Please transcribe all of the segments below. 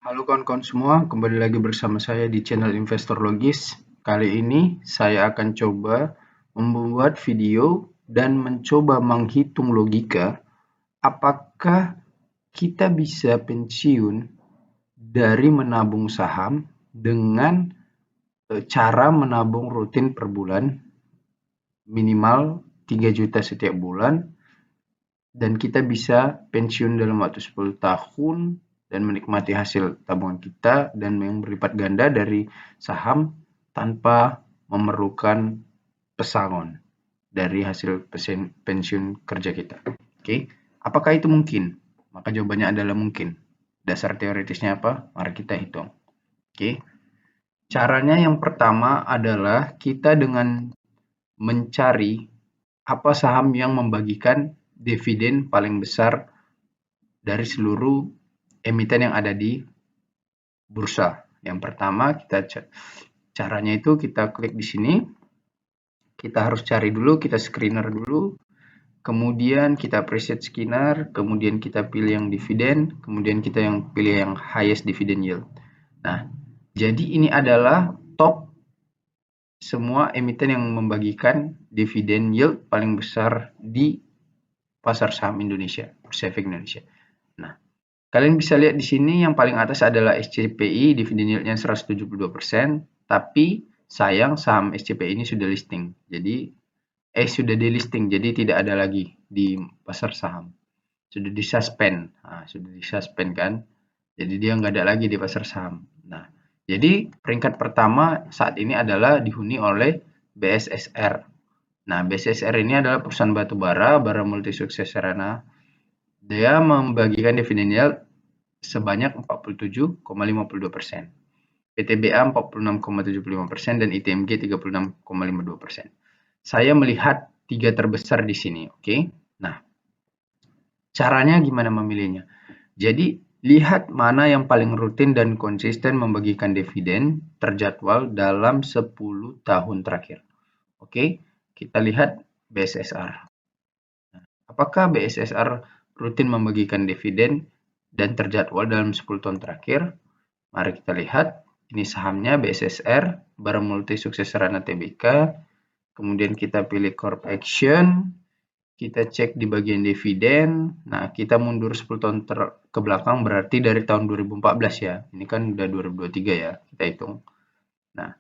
Halo kawan-kawan semua, kembali lagi bersama saya di channel Investor Logis. Kali ini saya akan coba membuat video dan mencoba menghitung logika apakah kita bisa pensiun dari menabung saham dengan cara menabung rutin per bulan minimal 3 juta setiap bulan dan kita bisa pensiun dalam waktu 10 tahun dan menikmati hasil tabungan kita dan yang berlipat ganda dari saham tanpa memerlukan pesangon dari hasil pensiun kerja kita. Oke, apakah itu mungkin? Maka jawabannya adalah mungkin. Dasar teoritisnya apa? Mari kita hitung. Oke, caranya yang pertama adalah kita dengan mencari apa saham yang membagikan dividen paling besar dari seluruh emiten yang ada di bursa. Yang pertama, caranya itu kita klik di sini. Kita harus cari dulu, kita screener dulu. Kemudian kita preset scanner, kemudian kita pilih yang dividen, kemudian kita pilih yang highest dividend yield. Nah, jadi ini adalah top semua emiten yang membagikan dividen yield paling besar di pasar saham Indonesia, Bursa Efek Indonesia. Nah, kalian bisa lihat di sini yang paling atas adalah SCPI, dividen yield-nya 172%, tapi sayang saham SCPI ini sudah listing. Jadi sudah delisting, jadi tidak ada lagi di pasar saham. Sudah disuspend. Nah, sudah disuspend kan? Jadi dia nggak ada lagi di pasar saham. Nah, jadi peringkat pertama saat ini adalah dihuni oleh BSSR. Nah, BSSR ini adalah perusahaan batubara, Bara Multi Sukses Sarana. Dia membagikan dividen yield sebanyak 47,52%. PTBA 46,75% dan ITMG 36,52%. Saya melihat tiga terbesar di sini, oke? Nah, caranya gimana memilihnya? Jadi, lihat mana yang paling rutin dan konsisten membagikan dividen terjadwal dalam 10 tahun terakhir. Oke, kita lihat BSSR. Apakah BSSR rutin membagikan dividen dan terjadwal dalam 10 tahun terakhir? Mari kita lihat. Ini sahamnya BSSR, Bara Multi Sukses Sarana Tbk. Kemudian kita pilih Corp Action. Kita cek di bagian dividen. Nah, kita mundur 10 tahun ke belakang berarti dari tahun 2014 ya. Ini kan udah 2023 ya, kita hitung. Nah,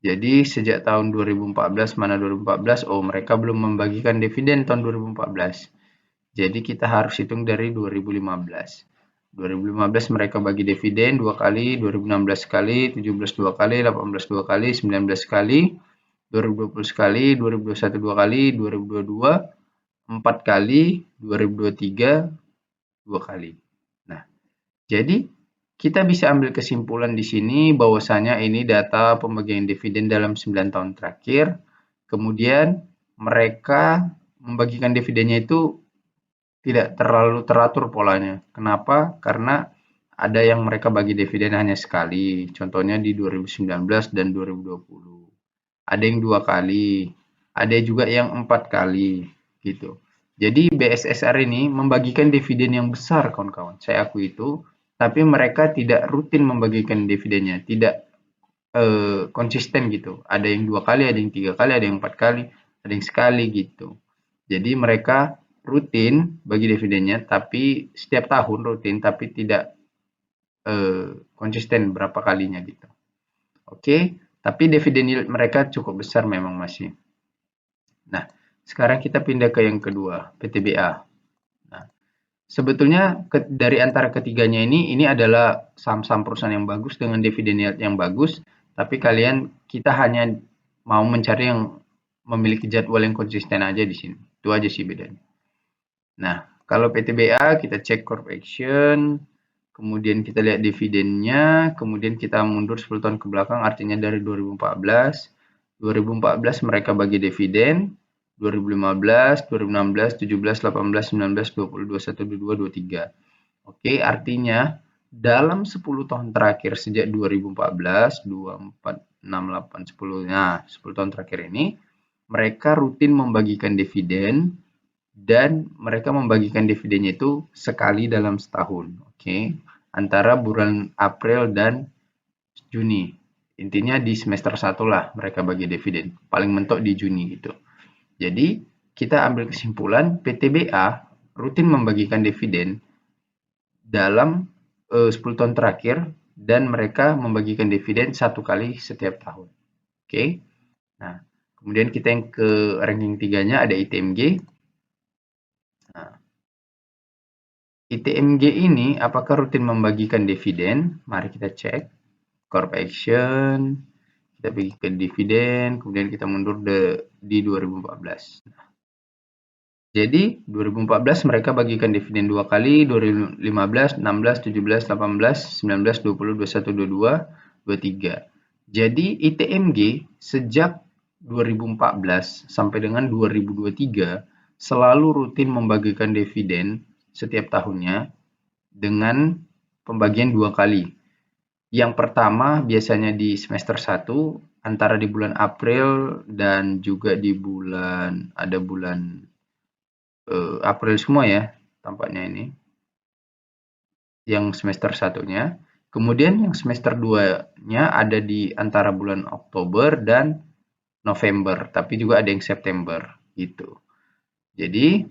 jadi sejak tahun 2014, mana 2014? Oh, mereka belum membagikan dividen tahun 2014. Jadi kita harus hitung dari 2015. 2015 mereka bagi dividen 2 kali, 2016 sekali, 17 2 kali, 18 2 kali, 19 sekali, 2020 sekali, 2021 2 kali, 2022 4 kali, 2023 2 kali. Nah, jadi kita bisa ambil kesimpulan di sini bahwasanya ini data pembagian dividen dalam 9 tahun terakhir. Kemudian mereka membagikan dividennya itu tidak terlalu teratur polanya. Kenapa? Karena ada yang mereka bagi dividen hanya sekali. Contohnya di 2019 dan 2020. Ada yang 2 kali. Ada juga yang 4 kali. Gitu. Jadi BSSR ini membagikan dividen yang besar kawan-kawan. Saya akui itu. Tapi mereka tidak rutin membagikan dividennya. Tidak konsisten gitu. Ada yang 2 kali, ada yang 3 kali, ada yang 4 kali, ada yang sekali gitu. Jadi mereka rutin bagi dividennya, tapi setiap tahun rutin, tapi tidak konsisten berapa kalinya gitu. Oke, tapi dividen yield mereka cukup besar memang masih. Nah, sekarang kita pindah ke yang kedua, PTBA. Nah, sebetulnya dari antara ketiganya ini adalah saham-saham perusahaan yang bagus dengan dividen yield yang bagus, tapi kita hanya mau mencari yang memiliki jadwal yang konsisten aja di sini. Itu aja sih bedanya. Nah, kalau PTBA kita cek Corp Action, kemudian kita lihat dividennya, kemudian kita mundur 10 tahun ke belakang, artinya dari 2014. 2014 mereka bagi dividen, 2015, 2016, 17, 18, 19, 20, 21, 22, 23. Oke, artinya dalam 10 tahun terakhir sejak 2014, 24, 6, 8, 10, nah 10 tahun terakhir ini, mereka rutin membagikan dividen dan mereka membagikan dividennya itu sekali dalam setahun. Oke. antara bulan April dan Juni. Intinya di semester 1 lah mereka bagi dividen. Paling mentok di Juni gitu. Jadi kita ambil kesimpulan PTBA rutin membagikan dividen dalam 10 tahun terakhir dan mereka membagikan dividen 1 kali setiap tahun. Oke. Nah, kemudian kita yang ke ranking 3-nya ada ITMG. Nah, ITMG ini apakah rutin membagikan dividen? Mari kita cek. Corp Action, kita pergi ke dividen, kemudian kita mundur di 2014. Jadi 2014 mereka bagikan dividen 2 kali, 2015, 16, 17, 18, 19, 20, 21, 22, 23. Jadi ITMG sejak 2014 sampai dengan 2023 selalu rutin membagikan dividen setiap tahunnya dengan pembagian 2 kali. Yang pertama biasanya di semester 1 antara di bulan April dan juga di bulan April semua ya tampaknya ini yang semester satunya. Kemudian yang semester 2-nya ada di antara bulan Oktober dan November, tapi juga ada yang September gitu. Jadi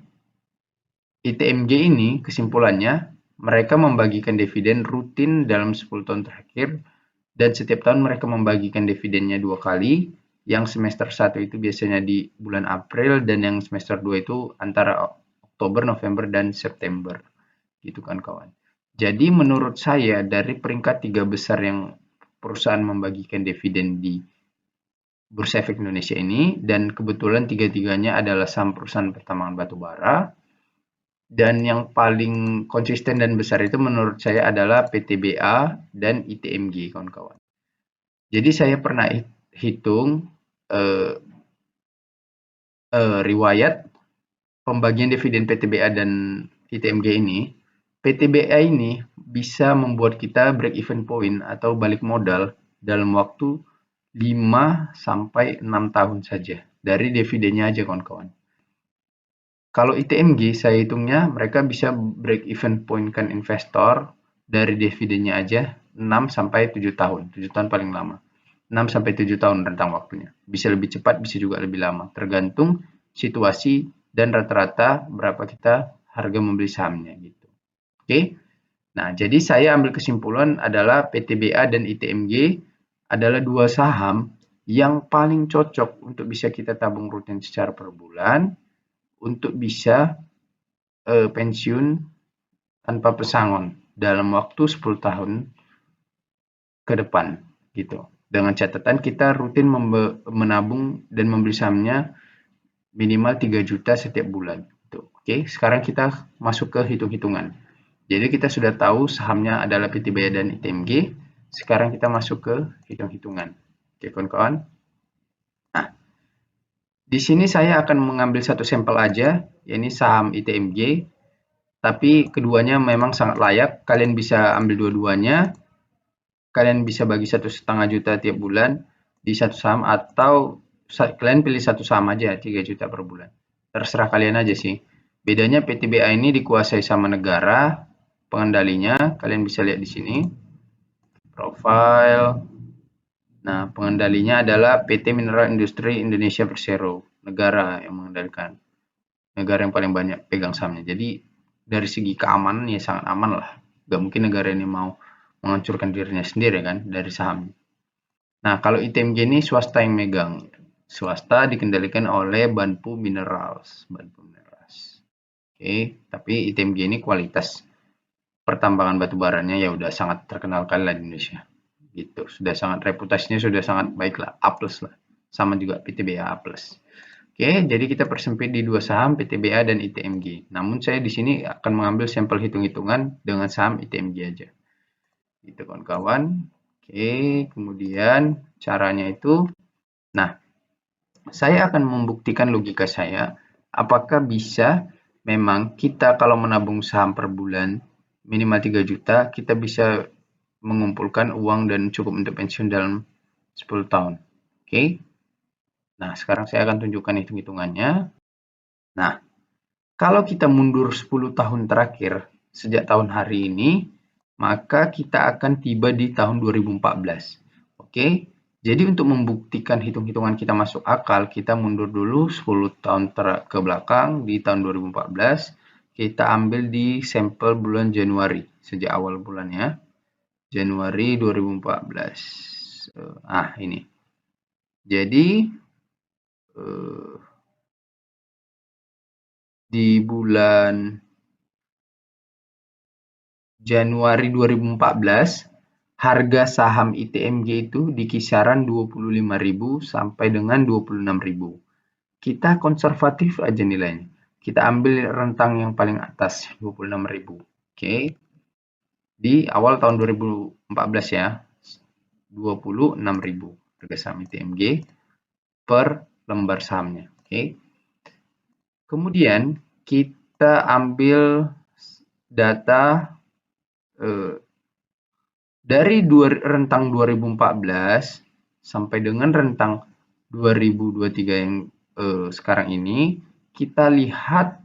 ITMG ini kesimpulannya mereka membagikan dividen rutin dalam 10 tahun terakhir dan setiap tahun mereka membagikan dividennya 2 kali. Yang semester 1 itu biasanya di bulan April dan yang semester 2 itu antara Oktober, November, dan September. Gitu kan kawan. Jadi menurut saya dari peringkat 3 besar yang perusahaan membagikan dividen di Bursa Efek Indonesia ini, dan kebetulan tiga-tiganya adalah saham perusahaan pertambangan batubara, dan yang paling konsisten dan besar itu menurut saya adalah PTBA dan ITMG kawan-kawan. Jadi saya pernah hitung riwayat pembagian dividen PTBA dan ITMG ini. PTBA ini bisa membuat kita break even point atau balik modal dalam waktu 5 sampai 6 tahun saja dari dividennya aja kawan-kawan. Kalau ITMG saya hitungnya mereka bisa break even point kan investor dari dividennya aja 6 sampai 7 tahun. 7 tahun paling lama. 6 sampai 7 tahun rentang waktunya. Bisa lebih cepat, bisa juga lebih lama. Tergantung situasi dan rata-rata berapa kita harga membeli sahamnya gitu. Oke. Nah, jadi saya ambil kesimpulan adalah PTBA dan ITMG adalah dua saham yang paling cocok untuk bisa kita tabung rutin secara per bulan untuk bisa pensiun tanpa pesangon dalam waktu 10 tahun ke depan gitu. Dengan catatan kita rutin menabung dan membeli sahamnya minimal 3 juta setiap bulan. Oke, sekarang kita masuk ke hitung-hitungan. Jadi kita sudah tahu sahamnya adalah PTBA dan ITMG. Sekarang kita masuk ke hitung-hitungan. Oke, kawan-kawan. Nah, di sini saya akan mengambil satu sampel aja, yakni saham ITMG. Tapi keduanya memang sangat layak. Kalian bisa ambil dua-duanya. Kalian bisa bagi 1,5 juta tiap bulan di satu saham atau kalian pilih satu saham aja 3 juta per bulan. Terserah kalian aja sih. Bedanya PTBA ini dikuasai sama negara, pengendalinya kalian bisa lihat di sini. Profile. Nah, pengendalinya adalah PT Mineral Industri Indonesia Persero, negara yang mengendalikan. Negara yang paling banyak pegang sahamnya. Jadi dari segi keamanan ya sangat aman lah. Gak mungkin negara ini mau menghancurkan dirinya sendiri kan dari saham. Nah, kalau ITMG ini swasta yang megang. Swasta dikendalikan oleh Banpu Minerals. Oke, tapi ITMG ini kualitas pertambangan batubaranya ya udah sangat terkenal kali lah di Indonesia. Gitu, sudah sangat reputasinya sudah sangat baik lah, A+ lah. Sama juga PTBA A+. Oke, jadi kita persempit di dua saham PTBA dan ITMG. Namun saya di sini akan mengambil sampel hitung-hitungan dengan saham ITMG aja. Gitu kawan-kawan. Oke, kemudian caranya itu, nah, saya akan membuktikan logika saya, apakah bisa memang kita kalau menabung saham per bulan minimal 3 juta, kita bisa mengumpulkan uang dan cukup untuk pensiun dalam 10 tahun. Oke. Nah, sekarang saya akan tunjukkan hitung-hitungannya. Nah, kalau kita mundur 10 tahun terakhir sejak tahun hari ini, maka kita akan tiba di tahun 2014. Oke, jadi untuk membuktikan hitung-hitungan kita masuk akal, kita mundur dulu 10 tahun ke belakang di tahun 2014. Kita ambil di sampel bulan Januari, sejak awal bulannya. Januari 2014. Ini. Jadi, di bulan Januari 2014, harga saham ITMG itu di kisaran 25.000 sampai dengan 26.000. Kita konservatif aja nilainya. Kita ambil rentang yang paling atas, 26.000. Oke. Di awal tahun 2014 ya, 26.000 harga saham ITMG per lembar sahamnya. Oke. Kemudian kita ambil data dari rentang 2014 sampai dengan rentang 2023 yang sekarang ini, kita lihat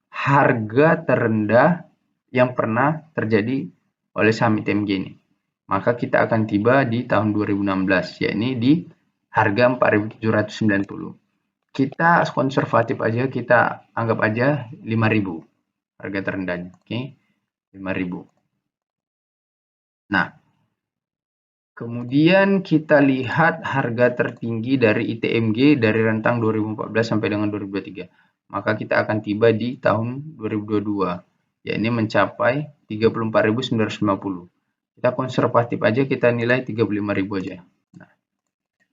harga terendah yang pernah terjadi oleh saham ITMG ini. Maka kita akan tiba di tahun 2016, yakni di harga 4.790. Kita konservatif aja, kita anggap aja 5.000 harga terendahnya. Oke, 5.000. Nah, kemudian kita lihat harga tertinggi dari ITMG dari rentang 2014 sampai dengan 2023. Maka kita akan tiba di tahun 2022, yakni mencapai 34.950. Kita konservatif aja, kita nilai 35.000 aja. Nah,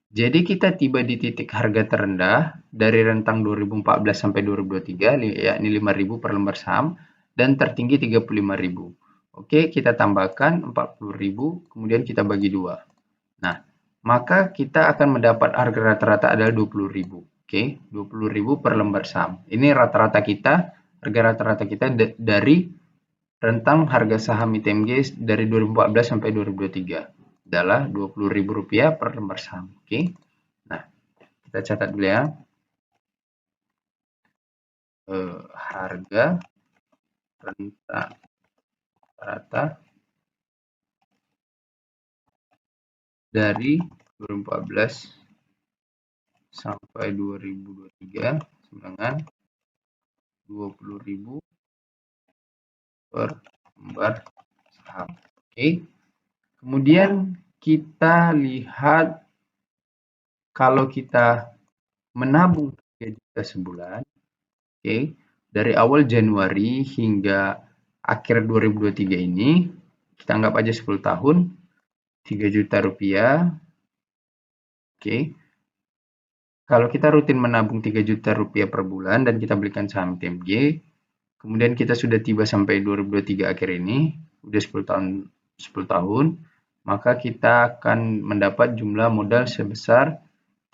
jadi kita tiba di titik harga terendah dari rentang 2014 sampai 2023, yakni 5.000 per lembar saham, dan tertinggi 35.000. Oke, kita tambahkan 40.000, kemudian kita bagi 2. Nah, maka kita akan mendapat harga rata-rata adalah 20.000. Oke, 20.000 per lembar saham. Ini rata-rata kita, harga rata-rata kita dari rentang harga saham ITMG dari 2014 sampai 2023 adalah Rp20.000 per lembar saham. Oke. Nah, kita catat dulu ya. Harga rentang rata dari 2014 sampai 2023 dengan 20.000 per lembar saham. Oke. Kemudian kita lihat kalau kita menabung 3 juta sebulan, oke, dari awal Januari hingga akhir 2023 ini, kita anggap aja 10 tahun, 3 juta rupiah. Oke. Kalau kita rutin menabung 3 juta rupiah per bulan dan kita belikan saham ITMG, kemudian kita sudah tiba sampai 2023 akhir ini, udah 10 tahun, maka kita akan mendapat jumlah modal sebesar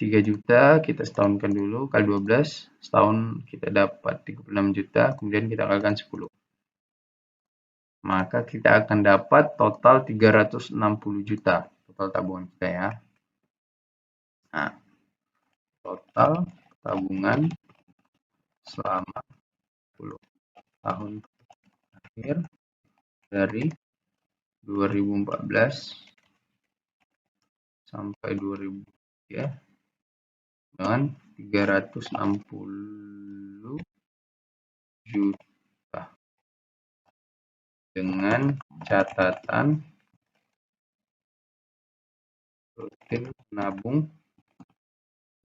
3 juta, kita setahunkan dulu, kali 12, setahun kita dapat 36 juta, kemudian kita kalikan 10. Maka kita akan dapat total 360 juta, total tabungan kita ya. Nah, total tabungan selama 10 tahun akhir dari 2014 sampai 2003 dengan 360 juta dengan catatan rutin menabung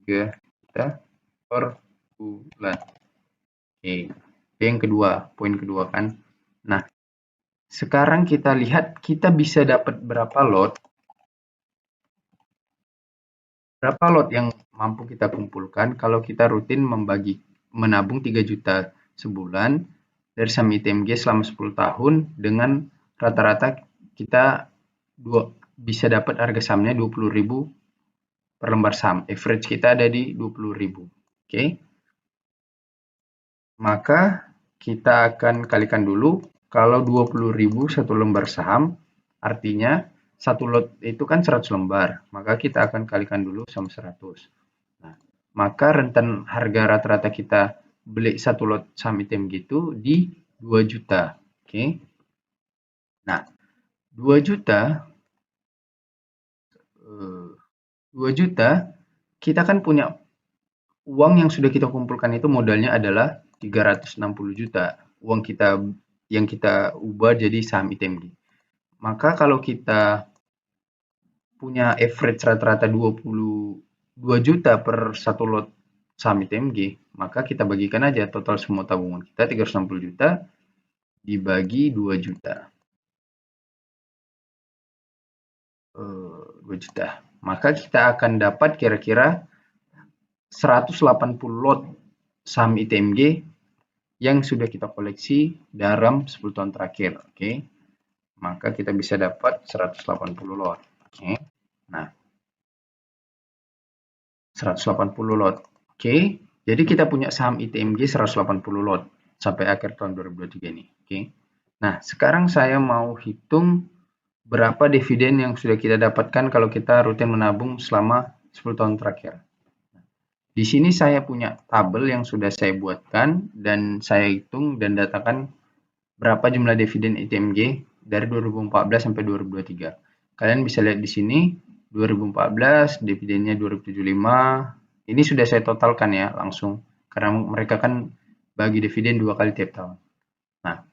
3 juta per bulan. Oke, itu yang kedua, poin kedua kan. Nah, sekarang kita lihat kita bisa dapat berapa lot. Berapa lot yang mampu kita kumpulkan kalau kita rutin menabung 3 juta sebulan dari saham ITMG selama 10 tahun dengan rata-rata kita bisa dapat harga sahamnya 20.000 per lembar saham. Average kita ada di 20.000. Oke. Maka kita akan kalikan dulu, kalau 20.000 satu lembar saham, artinya satu lot itu kan 100 lembar, maka kita akan kalikan dulu sama 100. Nah, maka rentan harga rata-rata kita beli satu lot saham ITMG itu di 2 juta. Oke. Nah, 2 juta, 2 juta, kita kan punya uang yang sudah kita kumpulkan itu modalnya adalah 360 juta. Uang kita yang kita ubah jadi saham ITMG. Maka kalau kita punya average rata-rata 22 juta per satu lot saham ITMG, maka kita bagikan aja total semua tabungan kita 360 juta dibagi 2 juta. 2 juta. Maka kita akan dapat kira-kira 180 lot saham ITMG yang sudah kita koleksi dalam 10 tahun terakhir. Oke. Maka kita bisa dapat 180 lot. Oke. Nah, 180 lot. Oke. Jadi kita punya saham ITMG 180 lot sampai akhir tahun 2023 ini. Oke. Nah, sekarang saya mau hitung berapa dividen yang sudah kita dapatkan kalau kita rutin menabung selama 10 tahun terakhir. Di sini saya punya tabel yang sudah saya buatkan dan saya hitung dan datakan berapa jumlah dividen ITMG dari 2014 sampai 2023. Kalian bisa lihat di sini 2014 dividennya 2075. Ini sudah saya totalkan ya langsung karena mereka kan bagi dividen 2 kali tiap tahun. Nah,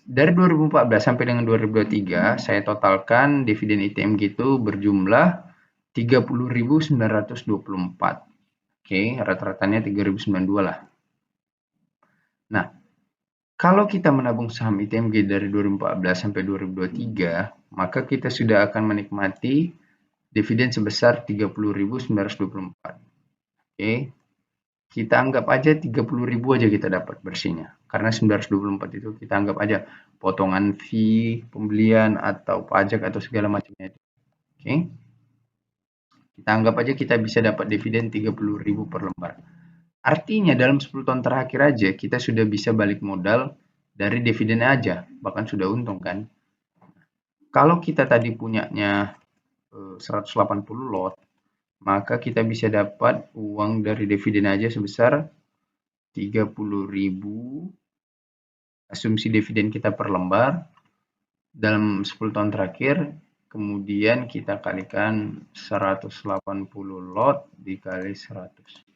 dari 2014 sampai dengan 2023 saya totalkan dividen ITMG itu berjumlah 30.924. Oke, rata-ratanya 3.092 lah. Nah, kalau kita menabung saham ITMG dari 2014 sampai 2023, maka kita sudah akan menikmati dividen sebesar 30.924. Oke, kita anggap aja 30.000 aja kita dapat bersihnya. Karena 924 itu kita anggap aja potongan fee, pembelian, atau pajak, atau segala macamnya. Oke, kita anggap aja kita bisa dapat dividen 30.000 per lembar. Artinya dalam 10 tahun terakhir aja kita sudah bisa balik modal dari dividen aja, bahkan sudah untung kan. Kalau kita tadi punyanya 180 lot, maka kita bisa dapat uang dari dividen aja sebesar 30.000, asumsi dividen kita per lembar dalam 10 tahun terakhir, kemudian kita kalikan 180 lot dikali 100.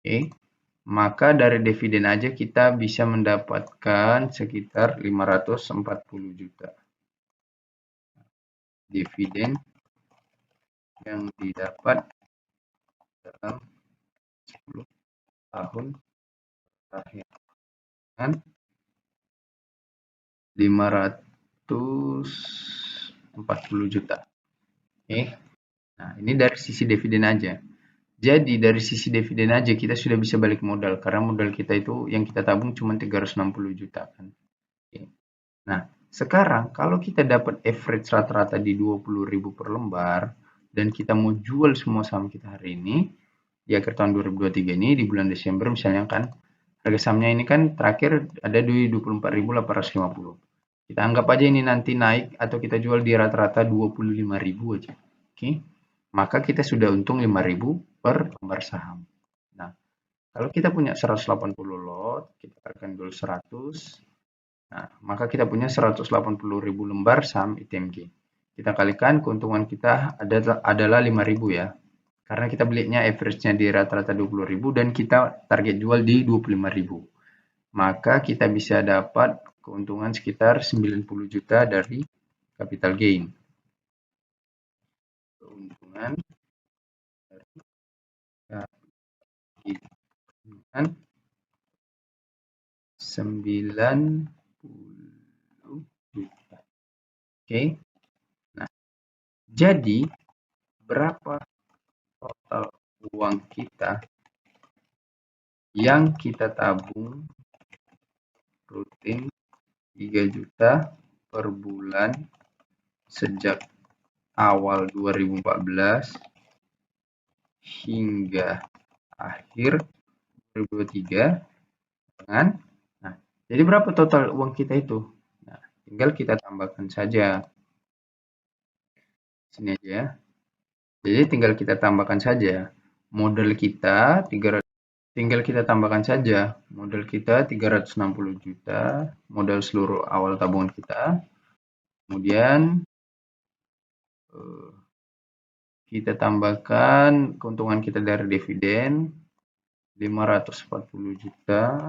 Oke. Maka dari dividen aja kita bisa mendapatkan sekitar 540 juta. Dividen yang didapat dalam 10 tahun terakhir. Kan 540 juta. Oke. Nah, ini dari sisi dividen aja. Jadi dari sisi dividen aja kita sudah bisa balik modal karena modal kita itu yang kita tabung cuma 360 juta kan. Oke. Nah, sekarang kalau kita dapat average rata-rata di 20.000 per lembar dan kita mau jual semua saham kita hari ini di akhir tahun 2023 ini di bulan Desember misalnya kan harga sahamnya ini kan terakhir ada di 24.850. Kita anggap aja ini nanti naik atau kita jual di rata-rata 25.000 aja. Oke. Maka kita sudah untung 5.000 per lembar saham. Nah, kalau kita punya 180 lot, kita kalikan dulu 100. Nah, maka kita punya 180.000 lembar saham ITMG. Kita kalikan keuntungan kita adalah 5.000 ya. Karena kita belinya average-nya di rata-rata 20.000 dan kita target jual di 25.000. Maka kita bisa dapat keuntungan sekitar 90 juta dari capital gain. Keuntungan dari capital gain 90 juta. Oke. Nah, jadi berapa total uang kita yang kita tabung rutin 3 juta per bulan sejak awal 2014 hingga akhir 2023 kan? Nah, jadi berapa total uang kita itu? Nah, tinggal kita tambahkan saja. Sini aja ya. Jadi tinggal kita tambahkan saja. Modal kita 300, tinggal kita tambahkan saja. Modal kita 360 juta, modal seluruh awal tabungan kita. Kemudian kita tambahkan keuntungan kita dari dividen 540 juta.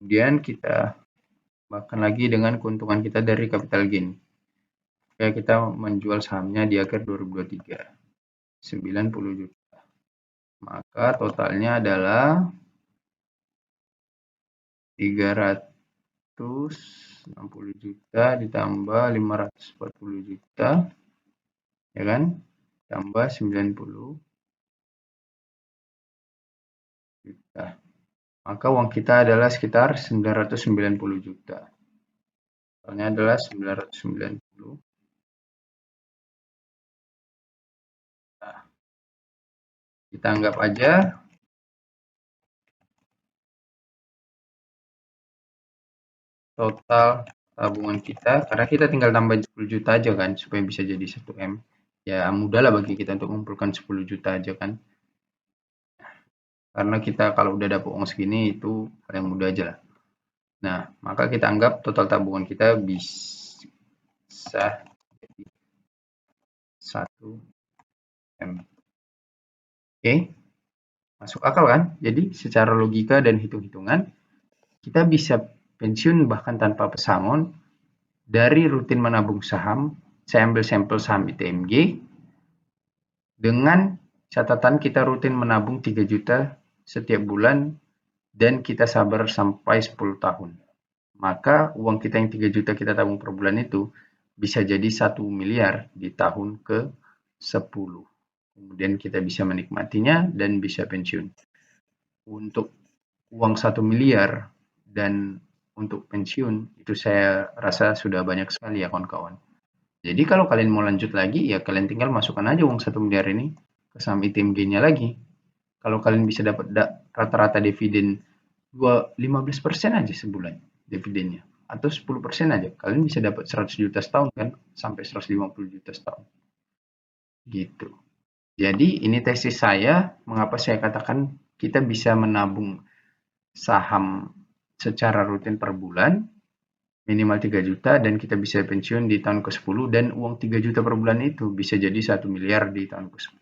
Kemudian kita tambahkan lagi dengan keuntungan kita dari capital gain. Kayak kita menjual sahamnya di akhir 2023, 90 juta. Maka totalnya adalah 360 juta ditambah 540 juta, ya kan? Tambah 90 juta. Maka uang kita adalah sekitar 990 juta. Totalnya adalah 990. Nah, kita anggap aja total tabungan kita, karena kita tinggal tambahin 10 juta aja kan, supaya bisa jadi 1M. Ya mudah lah bagi kita untuk mengumpulkan 10 juta aja kan. Karena kita kalau udah dapat uang segini itu paling mudah aja lah. Nah, maka kita anggap total tabungan kita bisa jadi 1M. Oke, masuk akal kan? Jadi secara logika dan hitung-hitungan, kita bisa pensiun bahkan tanpa pesangon dari rutin menabung saham. Saya ambil sampel saham ITMG dengan catatan kita rutin menabung 3 juta setiap bulan dan kita sabar sampai 10 tahun. Maka uang kita yang 3 juta kita tabung per bulan itu bisa jadi 1 miliar di tahun ke-10. Kemudian kita bisa menikmatinya dan bisa pensiun. Untuk uang 1 miliar dan untuk pensiun itu saya rasa sudah banyak sekali ya kawan-kawan. Jadi kalau kalian mau lanjut lagi ya kalian tinggal masukkan aja uang 1 miliar ini ke saham ITMG-nya lagi. Kalau kalian bisa dapat rata-rata dividen 15% aja sebulan dividennya atau 10% aja, kalian bisa dapat 100 juta setahun kan, sampai 150 juta setahun. Gitu. Jadi ini tesis saya mengapa saya katakan kita bisa menabung saham secara rutin per bulan minimal 3 juta dan kita bisa pensiun di tahun ke-10 dan uang 3 juta per bulan itu bisa jadi 1 miliar di tahun ke-10.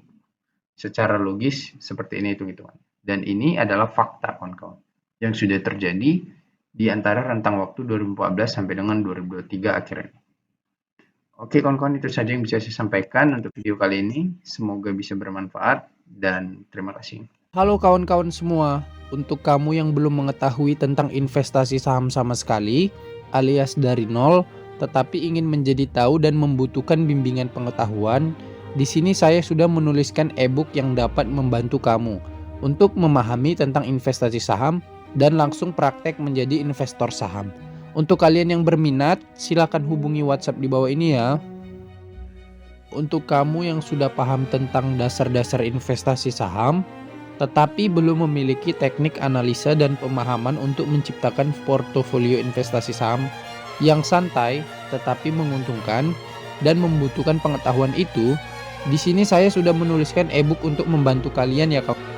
Secara logis seperti ini hitung-hitungan. Dan ini adalah fakta kawan-kawan yang sudah terjadi di antara rentang waktu 2014 sampai dengan 2023 akhirnya. Oke kawan-kawan, itu saja yang bisa saya sampaikan untuk video kali ini. Semoga bisa bermanfaat dan terima kasih. Halo kawan-kawan semua, untuk kamu yang belum mengetahui tentang investasi saham sama sekali, alias dari nol, tetapi ingin menjadi tahu dan membutuhkan bimbingan pengetahuan, di sini saya sudah menuliskan e-book yang dapat membantu kamu untuk memahami tentang investasi saham dan langsung praktek menjadi investor saham. Untuk kalian yang berminat, silakan hubungi WhatsApp di bawah ini ya. Untuk kamu yang sudah paham tentang dasar-dasar investasi saham, tetapi belum memiliki teknik analisa dan pemahaman untuk menciptakan portofolio investasi saham yang santai tetapi menguntungkan dan membutuhkan pengetahuan itu, di sini saya sudah menuliskan e-book untuk membantu kalian ya kawan.